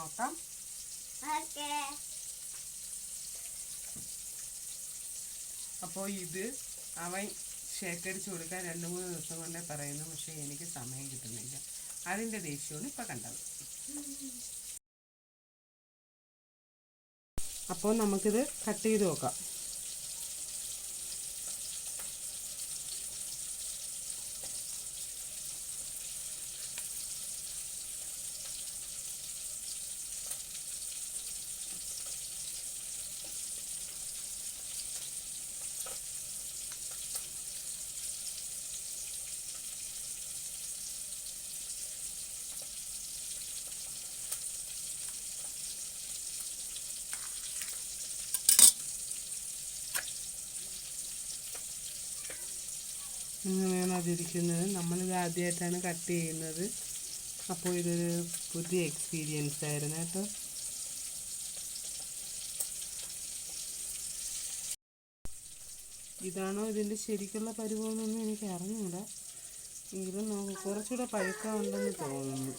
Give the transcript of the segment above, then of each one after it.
നോക്കാം. അപ്പോൾ ഇത് അവൻ ഷേക്കടിച്ച് കൊടുക്കാൻ 2-3 ദിവസം കൊണ്ടേ പറയുന്നു. പക്ഷേ എനിക്ക് സമയം കിട്ടുന്നില്ല. അതിൻ്റെ ദേഷ്യമാണ് ഇപ്പം കണ്ടത്. അപ്പോൾ നമുക്കിത് കട്ട് ചെയ്ത് നോക്കാം. ഇങ്ങനെയാണ് അതിരിക്കുന്നത്. നമ്മളിത് ആദ്യമായിട്ടാണ് കട്ട് ചെയ്യുന്നത്. അപ്പോൾ ഇതൊരു പുതിയ എക്സ്പീരിയൻസ് ആയിരുന്നു കേട്ടോ. ഇതാണോ ഇതിൻ്റെ ശരിക്കുള്ള പരുവമെന്നൊന്നും എനിക്ക് അറിഞ്ഞൂടാ. എങ്കിലും നമുക്ക് കുറച്ചുകൂടെ പഴുക്കമുണ്ടെന്ന് തോന്നുന്നു.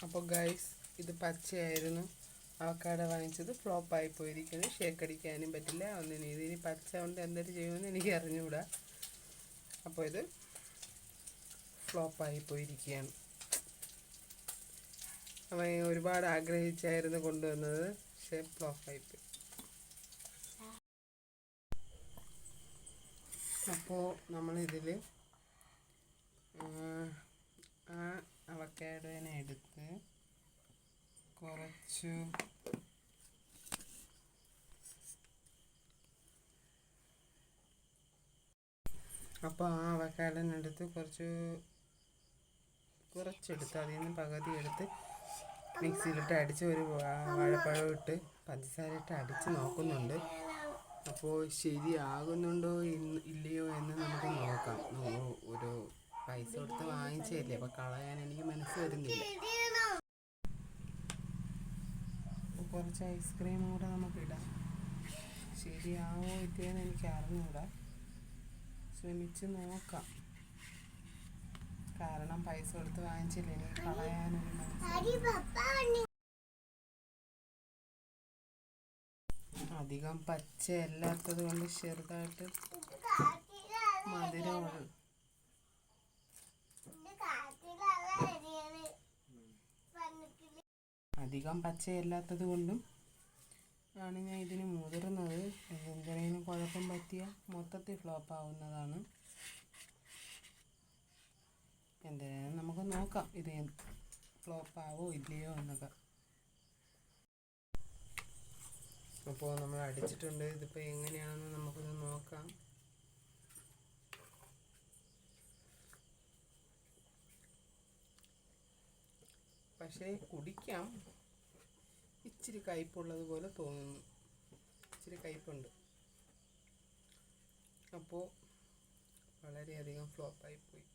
അപ്പോൾ ഗൈസ്, ഇത് പച്ചയായിരുന്നു. അവക്കാട വാങ്ങിച്ചത് ഫ്ലോപ്പായി പോയിരിക്കുന്നു. ഷേക്ക് അടിക്കാനും പറ്റില്ല, ഒന്നിനും. ഇതിന് പച്ച കൊണ്ട് എന്തൊരു ചെയ്യുമെന്ന് എനിക്ക് അറിഞ്ഞുകൂടാ. അപ്പോൾ ഇത് ഫ്ലോപ്പായി പോയിരിക്കുകയാണ്. അവൻ ഒരുപാട് ആഗ്രഹിച്ചായിരുന്നു കൊണ്ടുവന്നത്, പക്ഷേ ഫ്ലോപ്പായിപ്പോയി. അപ്പോൾ നമ്മളിതിൽ അവക്കാഡോനെ എടുത്ത് കുറച്ച് അപ്പോൾ ആ അവക്കാഡോനെടുത്ത് കുറച്ചെടുത്ത് അതിൽ നിന്ന് പകുതി എടുത്ത് മിക്സിയിലിട്ട് അടിച്ച് ഒരു വാഴപ്പഴം ഇട്ട് പഞ്ചസാര ഇട്ട് അടിച്ച് നോക്കുന്നുണ്ട്. അപ്പോൾ ശരിയാകുന്നുണ്ടോ ഇല്ലയോ എന്ന് നമുക്ക് നോക്കാം. ഒരു പൈസ കൊടുത്ത് വാങ്ങിച്ചതല്ലേ, അപ്പോൾ കളയാൻ എനിക്ക് മനസ്സ് വരുന്നില്ല. കുറച്ച് ഐസ്ക്രീം കൂടെ നമുക്ക് ഇടാം. ശരിയാവോ ഇല്ലയെന്ന് എനിക്ക് അറിഞ്ഞൂടാ. ശ്രമിച്ച് നോക്കാം. കാരണം പൈസ കൊടുത്ത് വാങ്ങിച്ചില്ലേ, എനിക്ക് കളയാനൊരു മനസ്സ്. അധികം പച്ചയല്ലാത്തത് കൊണ്ട് ചെറുതായിട്ട് മധുരമുള്ളൂ. അധികം പച്ചയല്ലാത്തത് കൊണ്ടും ആണ് ഞാൻ ഇതിന് മുതിർന്നത്. എന്തെങ്കിലും കുഴപ്പം പറ്റിയാൽ മൊത്തത്തിൽ ഫ്ലോപ്പ് ആവുന്നതാണ്. എന്തായാലും നമുക്ക് നോക്കാം ഇത് ഫ്ലോപ്പ് ആവോ ഇല്ലയോ എന്നൊക്കെ. അപ്പോൾ നമ്മൾ അടിച്ചിട്ടുണ്ട്. ഇതിപ്പോൾ എങ്ങനെയാണെന്ന് നമുക്കൊന്ന് നോക്കാം. പക്ഷേ കുടിക്കാം. ഇച്ചിരി കയ്പുള്ളത് പോലെ തോന്നുന്നു. ഇച്ചിരി കയ്പുണ്ട്. അപ്പോൾ വളരെയധികം ഫ്ലോപ്പായിപ്പോയി.